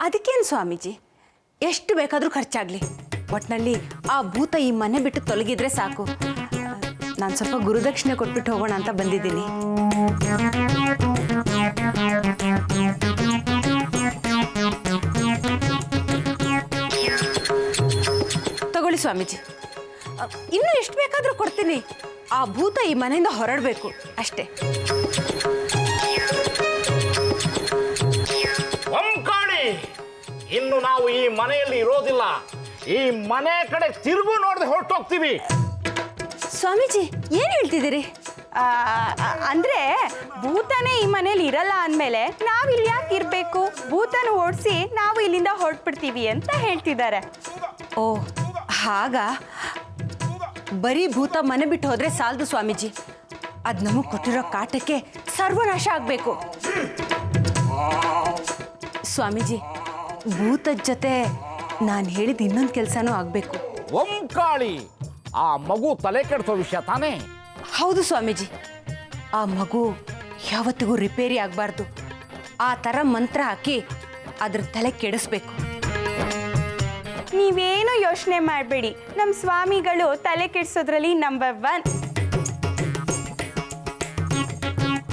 ಅದಕ್ಕೇನು ಸ್ವಾಮೀಜಿ, ಎಷ್ಟು ಬೇಕಾದರೂ ಖರ್ಚಾಗಲಿ, ಒಟ್ಟಿನಲ್ಲಿ ಆ ಭೂತ ಈ ಮನೆ ಬಿಟ್ಟು ತೊಲಗಿದ್ರೆ ಸಾಕು. ನಾನು ಸ್ವಲ್ಪ ಗುರುದಕ್ಷಿಣೆ ಕೊಟ್ಬಿಟ್ಟು ಹೋಗೋಣ ಅಂತ ಬಂದಿದ್ದೀನಿ. ತಗೊಳ್ಳಿ ಸ್ವಾಮೀಜಿ, ಇನ್ನೂ ಎಷ್ಟು ಬೇಕಾದರೂ ಕೊಡ್ತೀನಿ. ಆ ಭೂತ ಈ ಮನೆಯಿಂದ ಹೊರಡಬೇಕು ಅಷ್ಟೇ. ಇನ್ನು ನಾವು ಈ ಮನೆಯಲ್ಲಿ ಇರೋದಿಲ್ಲ. ಈ ಮನೆ ಕಡೆ ತಿರುಗು ನೋಡದೆ ಹೊರಟೋಗ್ತೀವಿ. ಸ್ವಾಮೀಜಿ, ಏನು ಹೇಳ್ತಿದ್ದೀರಿ? ಅಂದ್ರೆ ಭೂತನೇ ಈ ಮನೇಲಿ ಇರಲ್ಲ ಅಂದಮೇಲೆ ನಾವಿಲ್ಲಿ ಯಾಕೆ ಇರಬೇಕು? ಭೂತನ ಓಡಿಸಿ ನಾವು ಇಲ್ಲಿಂದ ಹೊರಟ್ಬಿಡ್ತೀವಿ ಅಂತ ಹೇಳ್ತಿದ್ದಾರೆ. ಓ ಹಾಗ, ಬರೀ ಭೂತ ಮನೆ ಬಿಟ್ಟು ಹೋದ್ರೆ ಸಾಲದು ಸ್ವಾಮೀಜಿ. ಅದು ನಮಗೆ ಕೊಟ್ಟಿರೋ ಕಾಟಕ್ಕೆ ಸರ್ವನಾಶ ಆಗಬೇಕು. ಸ್ವಾಮೀಜಿ, ಭೂತದ ಜೊತೆ ನಾನು ಹೇಳಿದ ಇನ್ನೊಂದು ಕೆಲಸನೂ ಆಗಬೇಕು. ಓಂಕಾಳಿ, ಆ ಮಗು ತಲೆ ಕೆಡಿಸೋ ವಿಷಯ ತಾನೇ? ಹೌದು ಸ್ವಾಮೀಜಿ, ಆ ಮಗು ಯಾವತ್ತಿಗೂ ರಿಪೇರಿ ಆಗಬಾರ್ದು. ಆ ಥರ ಮಂತ್ರ ಹಾಕಿ ಅದ್ರ ತಲೆ ಕೆಡಿಸ್ಬೇಕು. ನೀವೇನು ಯೋಚನೆ ಮಾಡಬೇಡಿ, ನಮ್ಮ ಸ್ವಾಮಿಗಳು ತಲೆ ಕೆಡಿಸೋದ್ರಲ್ಲಿ ನಂಬರ್ 1.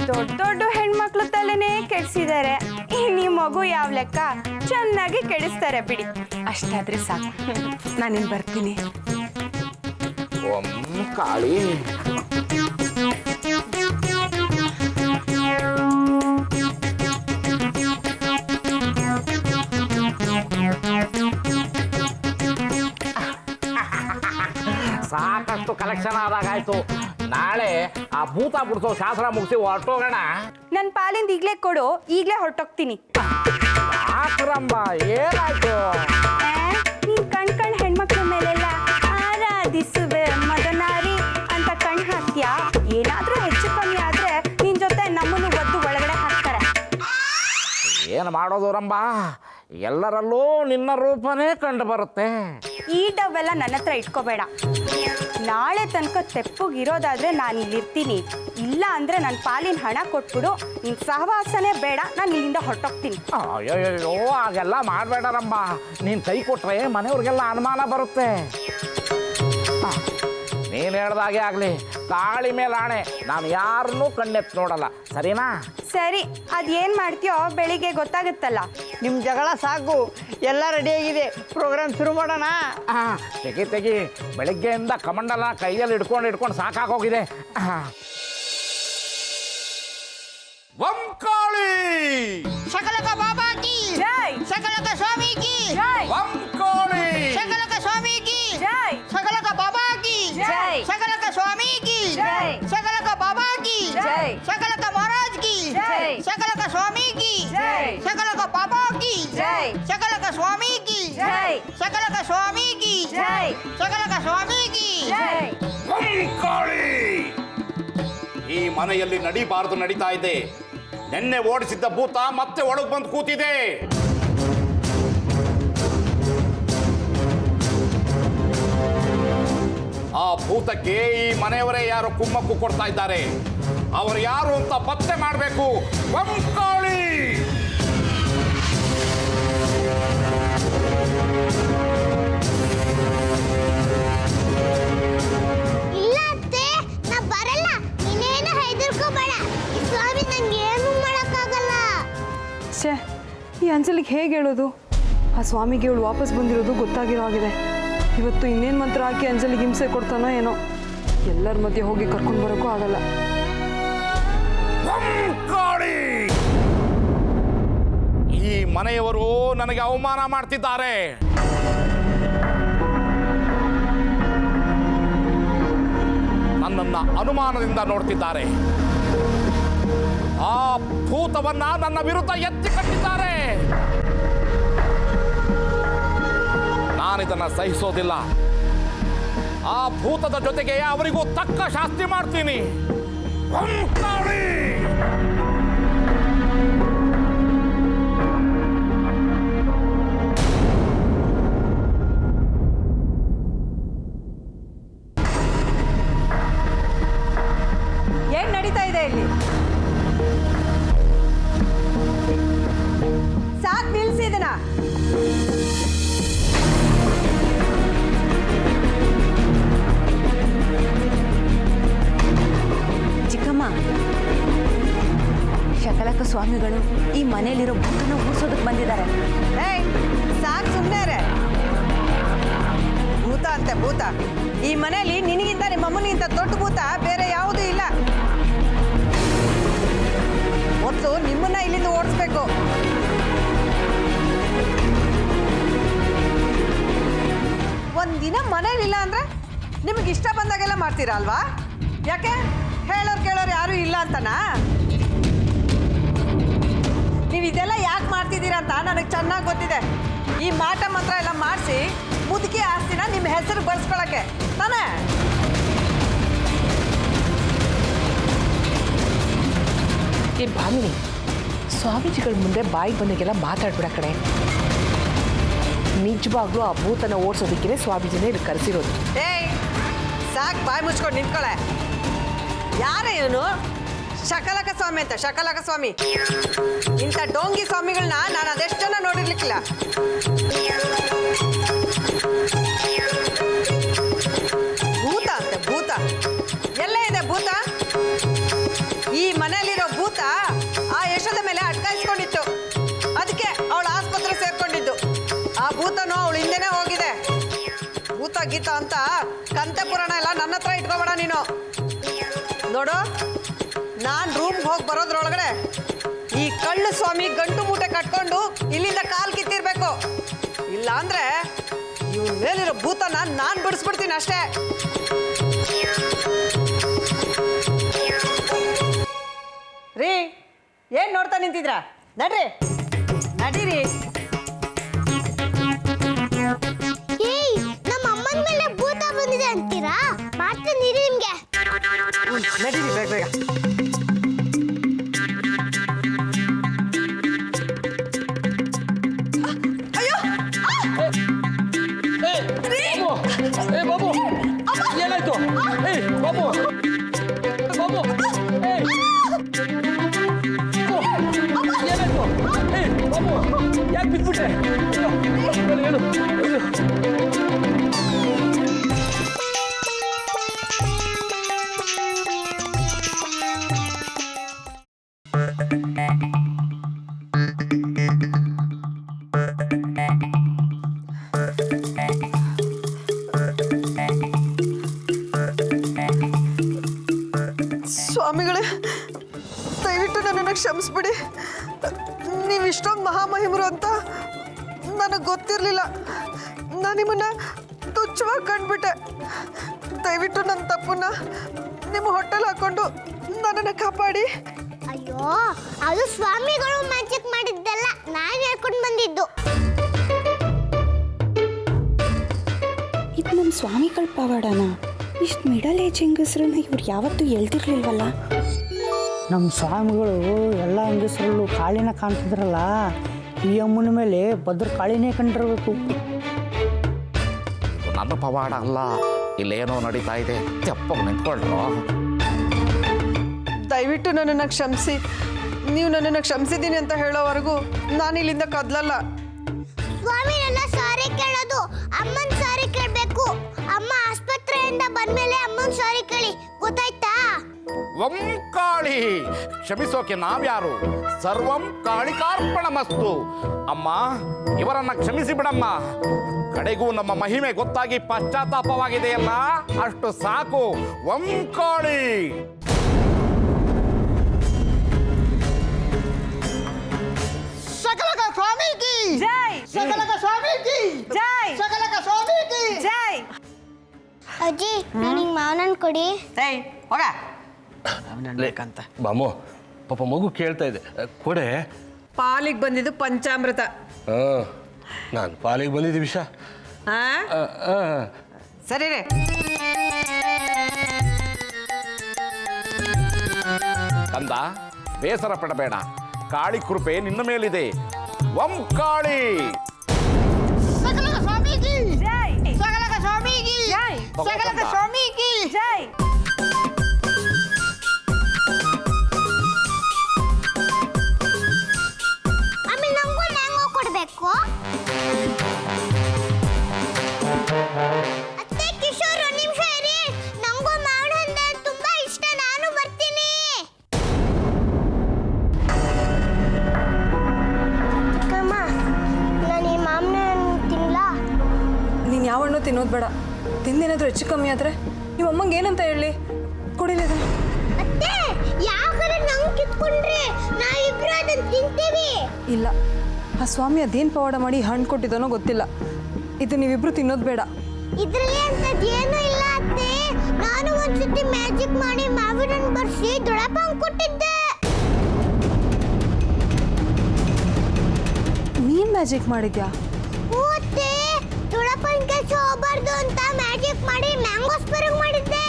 ದೊಡ್ಡ ದೊಡ್ಡ ಹೆಣ್ಮಕ್ಳು ತಲೆನೇ ಕೆಡಿಸಿದ್ದಾರೆ. ಈ ಮಗು ಯಾವ ಲೆಕ್ಕ? ಚೆನ್ನಾಗಿ ಕೆಡಿಸ್ತಾರೆ ಬಿಡಿ. ಅಷ್ಟಾದ್ರೆ ಸಾಕು, ನಾನಿನ್ನು ಬರ್ತೀನಿ. ಓಂಕಾಳಿ, ಸಾಕಷ್ಟು ಕಲೆಕ್ಷನ್ ಆದಾಗಾಯ್ತು. ನಾಳೆ ಆ ಭೂತ ಬಿಡಿಸೋ ಶಾಸ್ತ್ರ ಮುಗಿಸಿ ಹೊರಟೋಗೋಣ. ನನ್ನ ಪಾಲಿಂದ ಈಗಲೇ ಕೊಡು, ಈಗಲೇ ಹೊರಟೋಗ್ತೀನಿ. ಆಕ್ರಂಬ, ಏನಾಯ್ತು? ನೀನ್ ಕಣ್ ಹೆಣ್ಮಕ್ಳ ಮೇಲೆಲ್ಲ ಆರಾಧಿಸುವೆ ಮದನಾರಿ ಅಂತ ಕಣ್ ಹಾಕ್ತೀಯಾ? ಏನಾದ್ರೂ ಹೆಚ್ಚು ಕಮ್ಮಿ ಆದ್ರೆ ನಿನ್ ಜೊತೆ ನಮ್ಮನ್ನು ಒದ್ದು ಒಳಗಡೆ ಹಾಕ್ತಾರೆ. ಏನು ಮಾಡೋದು ರಂಬ, ಎಲ್ಲರಲ್ಲೂ ನಿನ್ನ ರೂಪನೇ ಕಂಡು ಬರುತ್ತೆ. ಈ ಡವ್ವೆಲ್ಲ ನನ್ನ ಹತ್ರ ಇಟ್ಕೋಬೇಡ. ನಾಳೆ ತನಕ ತೆಪ್ಪಗಿರೋದಾದ್ರೆ ನಾನು ಇಲ್ಲಿರ್ತೀನಿ. ಇಲ್ಲ ಅಂದ್ರೆ ನನ್ನ ಪಾಲಿನ ಹಣ ಕೊಟ್ಬಿಡು. ನಿನ್ ಸಹವಾಸನೇ ಬೇಡ, ನಾನು ಇಲ್ಲಿಂದ ಹೊರಟೋಗ್ತೀನಿ. ಅಯ್ಯೋ, ಹಾಗೆಲ್ಲ ಮಾಡಬೇಡ ರಂಬ. ನೀನು ಕೈ ಕೊಟ್ರೆ ಮನೆಯವ್ರಿಗೆಲ್ಲ ಅನುಮಾನ ಬರುತ್ತೆ. ನೀನು ಹೇಳ್ದಾಗೆ ಆಗಲಿ. ಕಾಳಿ ಮೇಲೆ ಆಣೆ, ನಾನು ಯಾರನ್ನೂ ಕಣ್ಣೆತ್ತು ನೋಡಲ್ಲ, ಸರಿನಾ? ಸರಿ, ಅದೇನು ಮಾಡ್ತೀಯೋ ಬೆಳಿಗ್ಗೆ ಗೊತ್ತಾಗುತ್ತಲ್ಲ. ನಿಮ್ಮ ಜಗಳ ಸಾಕು, ಎಲ್ಲ ರೆಡಿಯಾಗಿದೆ. ಪ್ರೋಗ್ರಾಮ್ ಶುರು ಮಾಡೋಣ. ತೆಗಿ. ಬೆಳಿಗ್ಗೆಯಿಂದ ಕಮಂಡಲ ಕೈಯಲ್ಲಿ ಹಿಡ್ಕೊಂಡು ಸಾಕಾಗೋಗಿದೆ. ಓಂಕಾಳಿ, ಶಕಲಕ ಬಾಬಾ ಕಿ ಜೈ, ಶಕಲಕ ಸ್ವಾಮಿ ಕಿ ಜೈ, ಓಂಕಾಳಿ, ಶಕಲಕ ಸ್ವಾಮಿ ಕಿ ಜೈ, ಶಕಲಕ ಬಾಬಾ ಕಿ ಜೈ, ಶಕಲಕ ಸ್ವಾಮಿ ಕಿ ಜೈ, ಶಕಲಕ ಬಾಬಾ ಕಿ ಜೈ, ಶಕಲಕ ಮಹಾರಾಜ್ ಕಿ ಜೈ, ಶಕಲಕ ಸ್ವಾಮಿ ಕಿ ಜೈ, ಶಕಲಕ ಬಾಬಾ ಕಿ ಜೈ, ಶಕಲಕ ಸ್ವಾಮಿ ಕಿ ಜೈ, ಶಕಲಕ ಸ್ವಾಮಿ ಕಿ ಜೈ, ಶಕಲಕ ಸ್ವಾಮಿ ಕಿ ಜೈ. ಓಂಕಾಳಿ, ಈ ಮನೆಯಲ್ಲಿ ನಡಿಬಾರದು ನಡೀತಾ ಇದೆ. ನೆನ್ನೆ ಓಡಿಸಿದ್ದ ಭೂತ ಮತ್ತೆ ಒಳಗೆ ಬಂದು ಕೂತಿದೆ. ಆ ಭೂತಕ್ಕೆ ಈ ಮನೆಯವರೇ ಯಾರು ಕುಮ್ಮಕ್ಕು ಕೊಡ್ತಾ ಇದ್ದಾರೆ. ಅವರು ಯಾರು ಅಂತ ಪತ್ತೆ ಮಾಡಬೇಕು. ಓಂಕಾಳಿ, ಇಲ್ಲ ಅತ್ತೆ, ನಾ ಬರಲ್ಲ. ನೀನೇನು ಹೆದರ್ಕೋಬೇಡ. ಈ ಸ್ವಾಮಿ ನಂಗೆ ಏನು ಮಾಡಕ್ಕಾಗಲ್ಲ. ಛೇ, ಈ ಅಂಜಲಿಗೆ ಹೇಗೆ ಹೇಳೋದು? ಆ ಸ್ವಾಮಿಗೆ ಇವಳು ವಾಪಸ್ ಬಂದಿರೋದು ಗೊತ್ತಾಗಿರೋ ಆಗಿದೆ. ಇವತ್ತು ಇನ್ನೇನು ಮಂತ್ರ ಹಾಕಿ ಅಂಜಲಿಗೆ ಹಿಂಸೆ ಕೊಡ್ತಾನೋ ಏನೋ. ಎಲ್ಲರ ಮಧ್ಯೆ ಹೋಗಿ ಕರ್ಕೊಂಡು ಬರೋಕ್ಕೂ ಆಗಲ್ಲ. ಓಂಕಾಳಿ, ಈ ಮನೆಯವರು ನನಗೆ ಅವಮಾನ ಮಾಡ್ತಿದ್ದಾರೆ. ನನ್ನನ್ನ ಅನುಮಾನದಿಂದ ನೋಡ್ತಿದ್ದಾರೆ. ಆ ಭೂತವನ್ನ ನನ್ನ ವಿರುದ್ಧ ಎತ್ತಿ ಕಟ್ಟಿದ್ದಾರೆ. ನಾನಿದನ್ನ ಸಹಿಸೋದಿಲ್ಲ. ಆ ಭೂತದ ಜೊತೆಗೆ ಅವರಿಗೂ ತಕ್ಕ ಶಾಸ್ತಿ ಮಾಡ್ತೀನಿ. ಓಂಕಾಳಿ, ಏನ್ ನಡೀತಾ ಇದೆ ಇಲ್ಲಿ? ಸಾಕ್ ನಿಲ್ಸಿದನ. ಸ್ವಾಮಿಗಳು ಈ ಮನೆಯಲ್ಲಿರೋ ಭೂತನ ಓಡಿಸೋದಕ್ಕೆ ಬಂದಿದ್ದಾರೆ. ಏಯ್ ಸಾಕು ಸುಮ್ಮನೆ ಭೂತ ಅಂತೆ ಭೂತ. ಈ ಮನೆಯಲ್ಲಿ ನಿನಗಿಂತ ನಿಮ್ಮ ಅಮ್ಮನಿಗಿಂತ ದೊಡ್ಡ ಭೂತ ಬೇರೆ ಯಾವುದೂ ಇಲ್ಲ. ಮೊದಲು ನಿಮ್ಮನ್ನ ಇಲ್ಲಿಂದ ಓಡಿಸ್ಬೇಕು. ಒಂದಿನ ಮನೇಲಿಲ್ಲ ಅಂದ್ರೆ ನಿಮಗೆ ಇಷ್ಟ ಬಂದಾಗೆಲ್ಲ ಮಾಡ್ತೀರಾ ಅಲ್ವಾ? ಯಾಕೆ ಹೇಳೋರು ಕೇಳೋರು ಯಾರೂ ಇಲ್ಲ ಅಂತನಾ? ನೀವು ಇದೆಲ್ಲ ಯಾಕೆ ಮಾಡ್ತಿದ್ದೀರಾ ಅಂತ ನನಗೆ ಚೆನ್ನಾಗಿ ಗೊತ್ತಿದೆ. ಈ ಮಾಟ ಮಂತ್ರ ಎಲ್ಲ ಮಾಡಿಸಿ ಮುದುಕಿ ಆಸ್ತಿನ ನಿಮ್ಮ ಹೆಸರು ಬಳಸ್ಕೊಳಕ್ಕೆ ತಾನೇ? ಈ ಭಾಮಿನಿ, ಸ್ವಾಮೀಜಿಗಳ ಮುಂದೆ ಬಾಯಿ ಬಂದಾಗೆಲ್ಲ ಮಾತಾಡ್ಬಿಡ ಕಡೆ. ನಿಜವಾಗ್ಲೂ ಆ ಭೂತನ ಓಡಿಸೋದಕ್ಕೆ ಸ್ವಾಮೀಜಿನೇ ಇಲ್ಲಿ ಕರೆಸಿರೋದು. ಏಯ್ ಸಾಕು ಬಾಯಿ ಮುಚ್ಕೊಂಡು ನಿಂತ್ಕೊಳೆ. ಯಾರೇ ಇವನು? ಶಕಲಕ ಸ್ವಾಮಿ ಅಂತ. ಶಕಲಕ ಸ್ವಾಮಿ ಇಂಥ ಡೋಂಗಿ ಸ್ವಾಮಿಗಳನ್ನ ನಾನು ಅದೆಷ್ಟು ಜನ ನೋಡಿರ್ಲಿಕ್ಕಿಲ್ಲ. ಭೂತ ಅಂತೆ ಭೂತ. ಎಲ್ಲೇ ಇದೆ ಭೂತ? ಈ ಮನೆಯಲ್ಲಿರೋ ಭೂತ ಆ ಯಶೋದ ಮೇಲೆ ಅಟ್ಕಾಯಿಸ್ಕೊಂಡಿತ್ತು. ಅದಕ್ಕೆ ಅವಳು ಆಸ್ಪತ್ರೆ ಸೇರ್ಕೊಂಡಿದ್ದು. ಆ ಭೂತನೂ ಅವಳು ಹಿಂದೆನೇ ಹೋಗಿದೆ. ಭೂತ ಗೀತ ಅಂತ ಕಂತೆ ಪುರಾಣ ಎಲ್ಲ ನನ್ನ ಹತ್ರ ಇಟ್ಕೋಬೇಡ ನೀನು. ನೋಡು, ನಾನು ರೂಮ್ಗೆ ಹೋಗಿ ಬರೋದ್ರೊಳಗಡೆ ಈ ಕಳ್ಳು ಸ್ವಾಮಿ ಗಂಟು ಮೂಟೆ ಕಟ್ಕೊಂಡು ಇಲ್ಲಿಂದ ಕಾಲು ಕಿತ್ತಿರ್ಬೇಕು. ಇಲ್ಲ ಅಂದ್ರೆ ಇವ್ನ ಮೇಲಿರೋ ಭೂತನ ನಾನು ಬಿಡಿಸ್ಬಿಡ್ತೀನಿ ಅಷ್ಟೇ. ರೀ ಏನ್ ನೋಡ್ತಾ ನಿಂತಿದ್ರ? ನಡ್ರಿ ನಡೀರಿ. ಏಯ್ ನಮ್ಮ ಅಮ್ಮನ ಮೇಲೆ ಭೂತ ಬಂದಿದೆ ಅಂತೀರಾ? ಮಾಡ್ತೀನಿ ನಿಮ್ಗೆ. ನಡೀರಿ ಬೇಗ ಬೇಗ. ಬಾಬು ಏನಾಯ್ತು? ಬಾಬು ಬಾಬು ಏನಾಯ್ತು? ಬಾಬು ಯಾಕೆ ಬಿದ್ಬಿಟ್ಟೆ? ಹೇಳು. ಸ್ವಾಮಿಗಳೇ, ದಯವಿಟ್ಟು ನನ್ನನ್ನು ಕ್ಷಮಿಸ್ಬಿಡಿ. ನೀವು ಇಷ್ಟೊಂದು ಮಹಾಮಹಿಮರು ಅಂತ ನನಗೆ ಗೊತ್ತಿರಲಿಲ್ಲ. ನಾನು ನಿಮ್ಮನ್ನ ತುಚ್ಛವಾಗಿ ಕಂಡುಬಿಟ್ಟೆ. ದಯವಿಟ್ಟು ನನ್ನ ತಪ್ಪನ್ನ ನಿಮ್ಮ ಹೊಟ್ಟೆಲಿ ಹಾಕೊಂಡು ನನ್ನನ್ನು ಕಾಪಾಡಿ. ಅಯ್ಯೋ, ಅದು ಸ್ವಾಮಿಗಳು ಮ್ಯಾಜಿಕ್ ಮಾಡಿದ್ದಲ್ಲ, ನಾನು ಹೇಳ್ಕೊಂಡು ಬಂದಿದ್ದು. ಇದು ನಮ್ಮ ಸ್ವಾಮಿಗಳ ಪವಾಡನ? ಇಷ್ಟು ಮಿಡಲ್ ಏಜ್ ಹೆಂಗಸ್ರನ್ನ ಇವ್ರು ಯಾವತ್ತೂ ಎಳ್ದಿರ್ಲಿಲ್ವಲ್ಲ. ನಮ್ಮ ಸ್ವಾಮಿಗಳು ಎಲ್ಲ ಹೆಂಗಸರಲ್ಲೂ ಕಾಳಿನ ಕಾಣ್ತಿದ್ರಲ್ಲ, ಈ ಅಮ್ಮನ ಮೇಲೆ ಭದ್ರ ಕಾಳಿನೇ ಕಂಡಿರಬೇಕು. ಇದು ನನ್ನ ಪವಾಡ ಅಲ್ಲ, ಇಲ್ಲೇನೋ ನಡೀತಾ ಇದೆ. ತೆಪ್ಪಗೆ ನಿಂತ್ಕೊಳ್ರು. ದಯವಿಟ್ಟು ನನ್ನನ್ನು ಕ್ಷಮಿಸಿ. ನೀವು ನನ್ನನ್ನು ಕ್ಷಮಿಸಿದ್ದೀನಿ ಅಂತ ಹೇಳೋವರೆಗೂ ನಾನು ಇಲ್ಲಿಂದ ಕದಲಲ್ಲ. ಸ್ವಾಮಿನೆಲ್ಲ ಸಾರಿ ಕೇಳೋದು, ಅಮ್ಮನ ಸಾರಿ ಕೇಳಬೇಕು. ಅಮ್ಮ ಆಸ್ಪತ್ರೆಯಿಂದ ಬಂದ್ಮೇಲೆ ಅಮ್ಮನ ಸಾರಿ ಕೇಳಿ, ಗೊತ್ತಾಯ್ತಾ? ವಂಕಾಳಿ ಕ್ಷಮಿಸೋಕೆ ನಾವ್ಯಾರು? ಸರ್ವಂ ಕಾಳಿಕಾರ್ಪಣಮಸ್ತು. ಅಮ್ಮ, ಇವರನ್ನ ಕ್ಷಮಿಸಿ ಬಿಡಮ್ಮ. ಕಡೆಗೂ ನಮ್ಮ ಮಹಿಮೆ ಗೊತ್ತಾಗಿ ಪಶ್ಚಾತ್ತಾಪವಾಗಿದೆಯಲ್ಲ, ಅಷ್ಟು ಸಾಕು. ವಂಕಾಳಿ. ಸಕಲಕ ಸ್ವಾಮೀಜಿ ಜೈ. ಸಕಲಕ ಸ್ವಾಮೀಜಿ ಜೈ. ಸಕಲಕ ಸ್ವಾಮೀಜಿ ಜೈ. ಅಜ್ಜಿ, ನನಗೆ ಮಾವನನ್ ಕೊಡಿ. ಏಯ್ ಹೋಗ. ಅವನನ್ಬೇಕಂತ ಬಾಮು, ಪಾಪ ಮಗು ಕೇಳ್ತಾ ಇದೆ, ಕೊಡೆ. ಪಾಲಿಗೆ ಬಂದಿದ್ದು ಪಂಚಾಮೃತ. ನಾನು ಪಾಲಿಗೆ ಬಂದಿದ್ದೆ ವಿಷ. ಸರಿ ರೇ. ಕಂದ, ಬೇಸರ ಪಡಬೇಡ. ಕಾಳಿ ಕೃಪೆ ನಿನ್ನ ಮೇಲಿದೆ. ವಂಕಾಳಿ. ಸಕಲಕ ಸ್ವಾಮೀಜಿ ಜೈ. ಸಕಲಕ ಸ್ವಾಮೀಜಿ ಜೈ. ಸಕಲಕ ಸ್ವಾಮೀಜಿ ಜೈ. ಆಮೇಲೆ ನಂಗೂ ಮ್ಯಾಂಗೋ ಕೊಡ್ಬೇಕು. ಅತ್ತೆ ಕಿಶೋರ್, ಒಂದು ನಿಮಿಷ ಇರಿ. ನಂಗೂ ಮಾವಿನ ಹಣ್ಣು ತುಂಬಾ ಇಷ್ಟ, ನಾನು ಬರ್ತೀನಿ. ತಿನ್ನೋದು ಬೇಡ. ತಿಂದೇನಾದರೂ ಹೆಚ್ಚು ಕಮ್ಮಿ ಆದರೆ ನಿಮ್ಮ ಅಮ್ಮಂಗೆ ಏನಂತ ಹೇಳಿ? ಕೊಡಿಲ್ಲ ಇದನ್ನು. ಅತ್ತೆ ಯಾಕಂದ್ರೆ ನಂಗೆ ಕಿತ್ಕೊಂಡ್ರೆ ನಾವಿಬ್ರು ಅದನ್ನ ತಿಂತೀವಿ. ಇಲ್ಲ, ಆ ಸ್ವಾಮಿ ಅದೇನು ಪವಾಡ ಮಾಡಿ ಹಣ್ಣು ಕೊಟ್ಟಿದ್ದಾನೋ ಗೊತ್ತಿಲ್ಲ. ಇದು ನೀವಿಬ್ರು ತಿನ್ನೋದು ಬೇಡ. ಇದ್ರಲ್ಲಿ ಅಂತದ್ ಏನೂ ಇಲ್ಲ ಅತ್ತೆ. ನಾನು ಒಂದ್ಸತಿ ಮ್ಯಾಜಿಕ್ ಮಾಡಿ ಮಾವಿನ ಹಣ್ಣು ಬರ್ಸಿ ದೊಡ್ಡಪ್ಪಂಗೆ ಕೊಟ್ಟಿದ್ದೆ. ನೀನು ಮ್ಯಾಜಿಕ್ ಮಾಡಿದ್ಯಾ? ಹ್ಞೂ ಅತ್ತೆ, ದೊಡ್ಡಪ್ಪನ ಕೆಲಸ ಹೋಗ್ಬಾರ್ದು ಅಂತ ಮ್ಯಾಜಿಕ್ ಮಾಡಿ ಮ್ಯಾಂಗೋ ಸ್ಪರ್ಗ್ ಮಾಡಿದ್ದೆ.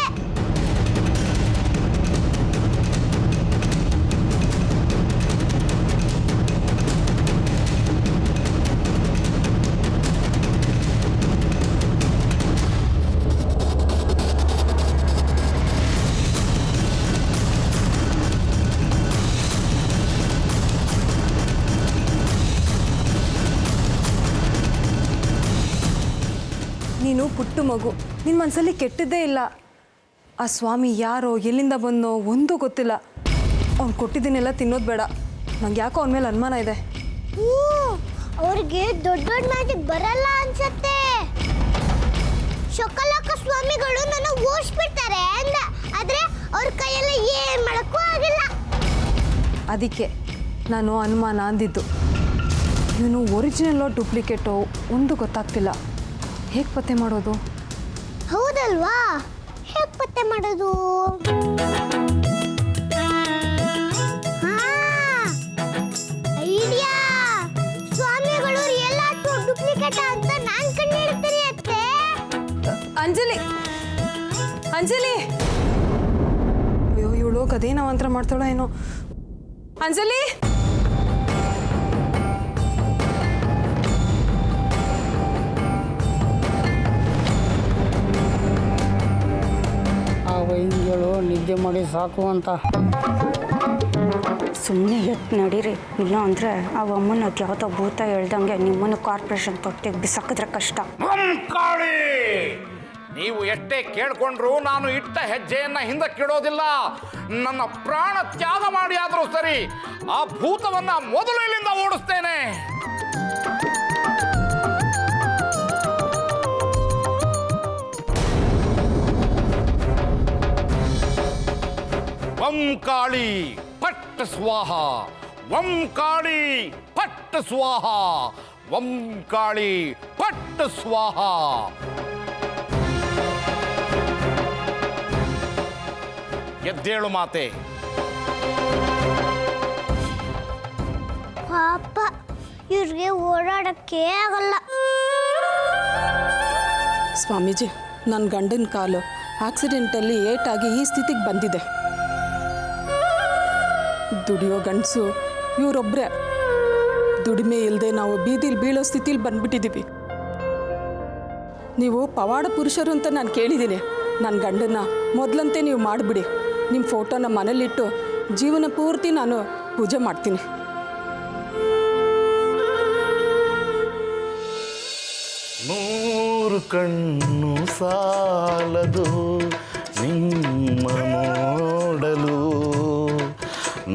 ನೀನು ಪುಟ್ಟು ಮಗು, ನಿನ್ನ ಮನಸ್ಸಲ್ಲಿ ಕೆಟ್ಟದ್ದೇ ಇಲ್ಲ. ಆ ಸ್ವಾಮಿ ಯಾರೋ ಎಲ್ಲಿಂದ ಬಂದೋ ಒಂದೂ ಗೊತ್ತಿಲ್ಲ. ಅವ್ನು ಕೊಟ್ಟಿದ್ದನ್ನೆಲ್ಲ ತಿನ್ನೋದು ಬೇಡ. ನಂಗೆ ಯಾಕೋ ಅವನ ಮೇಲೆ ಅನುಮಾನ ಇದೆ. ಹ್ಞೂ, ಅವ್ರಿಗೆ ದೊಡ್ಡ ದೊಡ್ಡ ಮ್ಯಾಜಿಕ್ ಬರಲ್ಲ ಅನ್ಸತ್ತೆ. ಶೊಕಲಕ ಸ್ವಾಮಿಗಳು ನನ್ನ ಓಡಿಸ್ಬಿಡ್ತಾರೆ ಅಂದ, ಆದ್ರೆ ಅವ್ರ ಕೈಯೆಲ್ಲ ಏನ್ ಮಾಡಕ್ಕೂ ಆಗಿಲ್ಲ. ಅದಕ್ಕೆ ನಾನು ಅನುಮಾನ ಅಂದಿದ್ದು. ಇವನು ಒರಿಜಿನಲ್ಲೋ ಡೂಪ್ಲಿಕೇಟೋ ಒಂದು ಗೊತ್ತಾಗ್ತಿಲ್ಲ. ಹೇಗೆ ಪತ್ತೆ ಮಾಡೋದು? ಹೌದಲ್ವಾ, ಹೇಗೆ ಪತ್ತೆ ಮಾಡೋದು? ಐಡಿಯಾ! ಸ್ವಾಮಿಗಳು ರಿಯಲ್ ಅಥವಾ ಡೂಪ್ಲಿಕೇಟ್ ಅಂತ ನಾನು ಕಂಡು ಹಿಡ್ತೀನಿ ಅತ್ತೆ. ಅಂಜಲಿ, ಅಂಜಲಿ! ಅಯ್ಯೋ, ಇವಳು ಅದೇನೋ ಮಂತ್ರ ಮಾಡ್ತಾಳೋ ಏನೋ. ಅಂಜಲಿ! ಆ ವೈದ್ಯಗಳು ನಿದ್ದೆ ಮಾಡಿ ಸಾಕು ಅಂತ. ಸುಮ್ಮನೆ ಎತ್ತು ನಡೀರಿ, ಇಲ್ಲ ಅಂದರೆ ಅವ ಅಮ್ಮನ ಯಾವುದೋ ಭೂತ ಹೇಳ್ದಂಗೆ ನಿಮ್ಮನ್ನು ಕಾರ್ಪೊರೇಷನ್ ತೊಟ್ಟಿಗೆ ಬಿಸಾಕಿದ್ರೆ ಕಷ್ಟ. ಕಾಳಿ, ನೀವು ಎಷ್ಟೇ ಕೇಳ್ಕೊಂಡ್ರು ನಾನು ಇಟ್ಟ ಹೆಜ್ಜೆಯನ್ನ ಹಿಂದಕ್ಕಿಡೋದಿಲ್ಲ. ನನ್ನ ಪ್ರಾಣ ತ್ಯಾಗ ಮಾಡಿ ಆದರೂ ಸರಿ, ಆ ಭೂತವನ್ನ ಮೊದಲು ಇಲ್ಲಿಂದ ಓಡಿಸ್ತೇನೆ. ವಂಂ ಕಾಳಿ ಪಟ್ ಸ್ವಾಹ, ವಂಂ ಕಾಳಿ ಪಟ್ ಸ್ವಾಹ, ವಂಂ ಕಾಳಿ ಪಟ್ ಸ್ವಾಹ. ಎದ್ದೇಳು ಮಾತೆ. ಪಾಪ, ಇವ್ರಿಗೆ ಓಡಾಡಕ್ಕೆ ಆಗಲ್ಲ. ಸ್ವಾಮೀಜಿ, ನನ್ನ ಗಂಡನ ಕಾಲು ಆಕ್ಸಿಡೆಂಟಲ್ಲಿ ಏಟಾಗಿ ಈ ಸ್ಥಿತಿಗೆ ಬಂದಿದೆ. ದುಡಿಯೋ ಗಂಡಸು ಇವರೊಬ್ಬರೇ. ದುಡಿಮೆ ಇಲ್ಲದೆ ನಾವು ಬೀದಿಲಿ ಬೀಳೋ ಸ್ಥಿತಿಲಿ ಬಂದ್ಬಿಟ್ಟಿದ್ದೀವಿ. ನೀವು ಪವಾಡ ಪುರುಷರು ಅಂತ ನಾನು ಕೇಳಿದ್ದೀನಿ. ನನ್ನ ಗಂಡನ್ನ ಮೊದಲಂತೆ ನೀವು ಮಾಡಿಬಿಡಿ. ನಿಮ್ಮ ಫೋಟೋನ ಮನೇಲಿಟ್ಟು ಜೀವನ ಪೂರ್ತಿ ನಾನು ಪೂಜೆ ಮಾಡ್ತೀನಿ. ನೂರು ಕಣ್ಣು ಸಾಲದು ನಿಮ್ಮ ನೋಡಲು,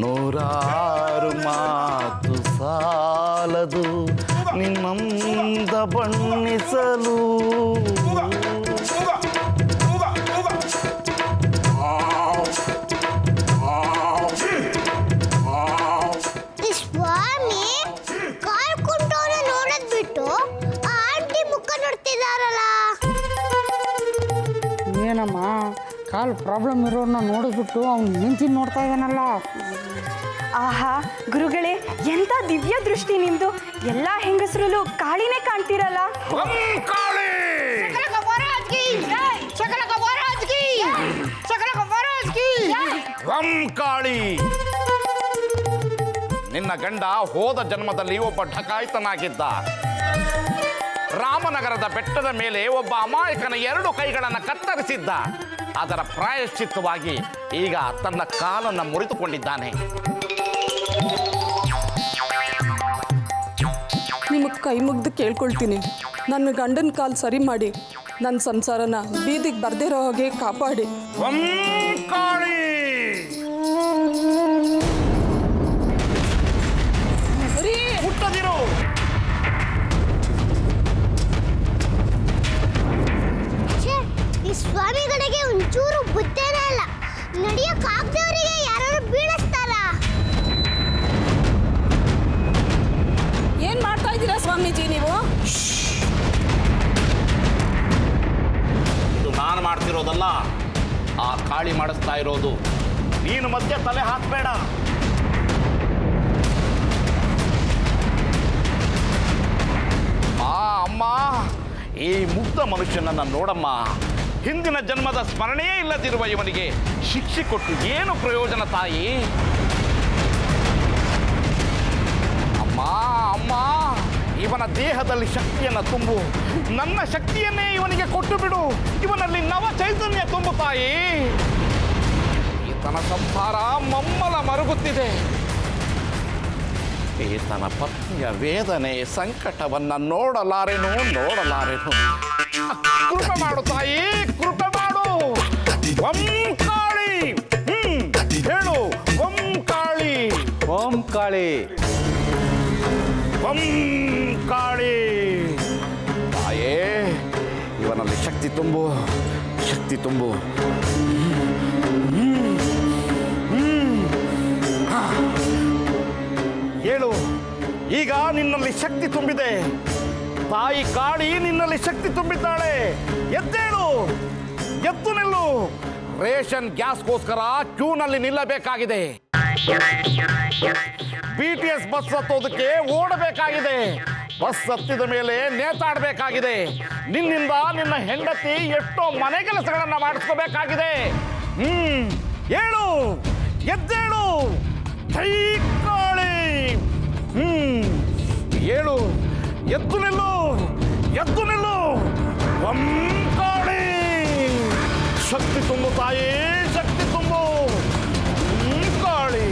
ನೂರಾರು ಮಾತು ಸಾಲದು ನಿಮ್ಮಂದ ಬಣ್ಣಿಸಲು. ಈ ಸ್ವಾಮಿ ಕಾಲ್ ಕುಂಟವನ್ನ ನೋಡೋದ್ ಬಿಟ್ಟು ಆ ಆಂಟಿ ಮುಖ ನೋಡ್ತಿದಾರಲ್ಲ. ಏನಮ್ಮ, ಕಾಲು ಪ್ರಾಬ್ಲಮ್ ಇರೋರನ್ನ ನೋಡಿಬಿಟ್ಟು ಅವ್ನು ನಿಂತು ನೋಡ್ತಾ ಇದ್ದಾನಲ್ಲ. ಆಹಾ ಗುರುಗಳೇ, ಎಂಥ ದಿವ್ಯ ದೃಷ್ಟಿ ನಿಮ್ದು. ಎಲ್ಲ ಹೆಂಗಸರಲ್ಲೂ ಕಾಳಿನೇ ಕಾಣ್ತಿರಲ್ಲ. ವಂಂ ಕಾಳಿ! ವಂಂ ಕಾಳಿ! ನಿನ್ನ ಗಂಡ ಹೋದ ಜನ್ಮದಲ್ಲಿ ಒಬ್ಬ ಢಕಾಯಿತನಾಗಿದ್ದ. ರಾಮನಗರದ ಬೆಟ್ಟದ ಮೇಲೆ ಒಬ್ಬ ಅಮಾಯಕನ 2 ಕೈಗಳನ್ನು ಕತ್ತರಿಸಿದ್ದ. ಅದರ ಪ್ರಾಯಶ್ಚಿತ್ತವಾಗಿ ಈಗ ತನ್ನ ಕಾಲನ್ನು ಮುರಿದುಕೊಂಡಿದ್ದಾನೆ. ನಿಮಗೆ ಕೈ ಮುಗ್ದು ಕೇಳ್ಕೊಳ್ತೀನಿ, ನನ್ನ ಗಂಡನ ಕಾಲು ಸರಿ ಮಾಡಿ ನನ್ನ ಸಂಸಾರನ ಬೀದಿಗೆ ಬರ್ದೇ ಇರೋ ಹಾಗೆ ಕಾಪಾಡಿ. ವಂಂ ಕಾಳಿ! ಮುಟ್ಟದಿರು. ಸ್ವಾಮೀಜಿ ನೀವು? ಇದು ನಾನು ಮಾಡ್ತಿರೋದಲ್ಲ, ಆ ಕಾಳಿ ಮಾಡಿಸ್ತಾ ಇರೋದು. ನೀನು ಮಧ್ಯೆ ತಲೆ ಹಾಕಬೇಡ. ಅಮ್ಮ, ಈ ಮುಗ್ಧ ಮನುಷ್ಯನನ್ನ ನೋಡಮ್ಮ. ಹಿಂದಿನ ಜನ್ಮದ ಸ್ಮರಣೆಯೇ ಇಲ್ಲದಿರುವ ಇವನಿಗೆ ಶಿಕ್ಷೆ ಕೊಟ್ಟು ಏನು ಪ್ರಯೋಜನ ತಾಯಿ? ಅಮ್ಮ ಅಮ್ಮ, ಇವನ ದೇಹದಲ್ಲಿ ಶಕ್ತಿಯನ್ನು ತುಂಬು. ನನ್ನ ಶಕ್ತಿಯನ್ನೇ ಇವನಿಗೆ ಕೊಟ್ಟು ಬಿಡು. ಇವನಲ್ಲಿ ನವ ಚೈತನ್ಯ ತುಂಬು ತಾಯಿ. ಈತನ ಸಂಸಾರ ಮಮ್ಮಲ ಮರುಗುತ್ತಿದೆ. ಈತನ ಪತ್ನಿಯ ವೇದನೆ ಸಂಕಟವನ್ನ ನೋಡಲಾರೆನು. ಕೃಪೆ ಮಾಡು ತಾಯಿ, ಕೃಪೆ ಮಾಡು. ಕಾಳಿ, ಹೇಳು. ಕಾಳಿ, ಕಾಳಿ, ಕಾಳಿ. ತಾಯೇ, ಇವನಲ್ಲಿ ಶಕ್ತಿ ತುಂಬು. ಹೇಳು. ಈಗ ನಿನ್ನಲ್ಲಿ ಶಕ್ತಿ ತುಂಬಿದೆ. ತಾಯಿ ಕಾಳಿ ನಿನ್ನಲ್ಲಿ ಶಕ್ತಿ ತುಂಬಿದ್ದಾಳೆ. ಎದ್ದೇಳು, ಎದ್ದು ನಿಲ್ಲು. ರೇಷನ್ ಗ್ಯಾಸ್ಗೋಸ್ಕರ ಕ್ಯೂನಲ್ಲಿ ನಿಲ್ಲಬೇಕಾಗಿದೆ. BTS ಬಸ್ ಹತ್ತೋದಕ್ಕೆ ಓಡಬೇಕಾಗಿದೆ. ಬಸ್ ಹತ್ತಿದ ಮೇಲೆ ನೇತಾಡಬೇಕಾಗಿದೆ. ನಿನ್ನಿಂದ ನಿನ್ನ ಹೆಂಡತಿ ಎಷ್ಟೋ ಮನೆ ಕೆಲಸಗಳನ್ನ ಮಾಡಿಸ್ಕೋಬೇಕಾಗಿದೆ. ಹೇಳು, ಎದ್ದೇಳು. ಜೈ ಕಾಳಿ. ಹೇಳು, ಎದ್ದು ನಿಲ್ಲು. ಕಾಳಿ, ಶಕ್ತಿ ತುಂಬು ತಾಯಿ, ಶಕ್ತಿ ತುಂಬು. ಕಾಳಿ.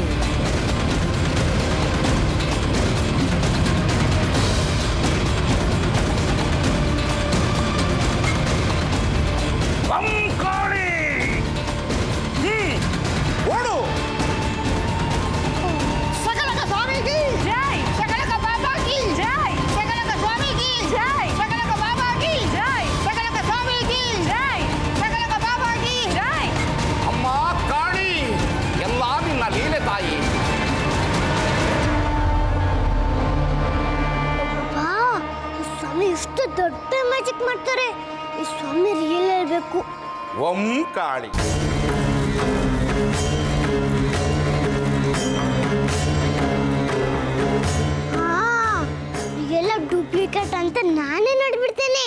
ಕಾಳಿ, ಓಡು. ಸಕಲಕ ಸ್ವಾಮಿಗೆ ಜೈ, ಸಕಲಕ ಬಾಬಾಗೆ ಜೈ, ಸಕಲಕ ಸ್ವಾಮಿಗೆ ಜೈ, ಸಕಲಕ ಬಾಬಾಗೆ ಜೈ, ಸಕಲಕ ಸ್ವಾಮಿಗೆ ಜೈ, ಸಕಲಕ ಬಾಬಾಗೆ ಜೈ. ಅಮ್ಮ ಕಾಳಿ, ಎಲ್ಲ ನಿನ್ನ ಲೀಲೆ ತಾಯಿ. ಸ್ವಾಮಿ ಎಷ್ಟು ದೊಡ್ಡ ಮ್ಯಾಜಿಕ್ ಮಾಡ್ತಾರೆ. ಈ ಸ್ವಾಮಿ ರಿಯಲ್ ಇರಬೇಕು. ಕಾಳಿ. ಎಲ್ಲ ಡೂಪ್ಲಿಕೇಟ್ ಅಂತ ನಾನೇ ನೋಡ್ಬಿಡ್ತೇನೆ.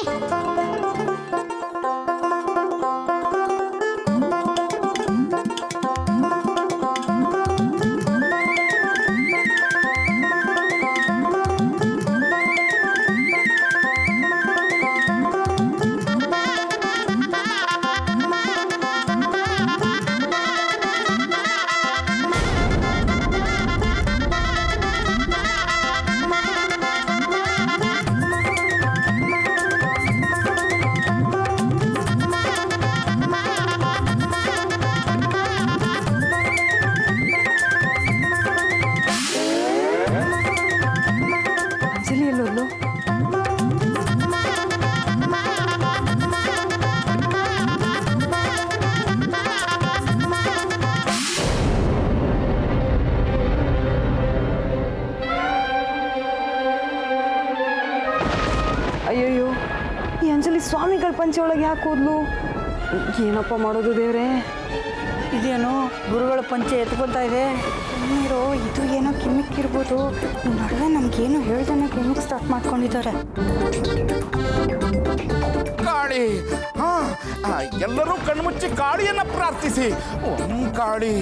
ಅಂಜಲಿ ಎಲ್ಲೋದ್ಲು? ಅಯ್ಯಯ್ಯೋ, ಈ ಅಂಜಲಿ ಸ್ವಾಮಿಗಳ ಪಂಚೆ ಒಳಗೆ ಯಾಕೆ ಹೋದ್ಲು? ಏನಪ್ಪ ಮಾಡೋದು ದೇವ್ರೆ? ಇದೇನೋ ಗುರುಗಳ ಪಂಚೆ ಎತ್ಕೊತಾ ಇದೆ. ನೀರು ಇದು ಏನೋ ಕಿಮಿಕ್ ಇರ್ಬೋದು. ನಡುವೆ ನಮ್ಗೇನು ಹೇಳ್ದಾನೆ ಕಿಮಿಕ್ ಸ್ಟಾರ್ಟ್ ಮಾಡ್ಕೊಂಡಿದ್ದಾರೆ. ಕಾಳಿ, ಎಲ್ಲರೂ ಕಣ್ಮುಚ್ಚಿ ಕಾಳಿಯನ್ನ ಪ್ರಾರ್ಥಿಸಿ. ಕಾಳಿ.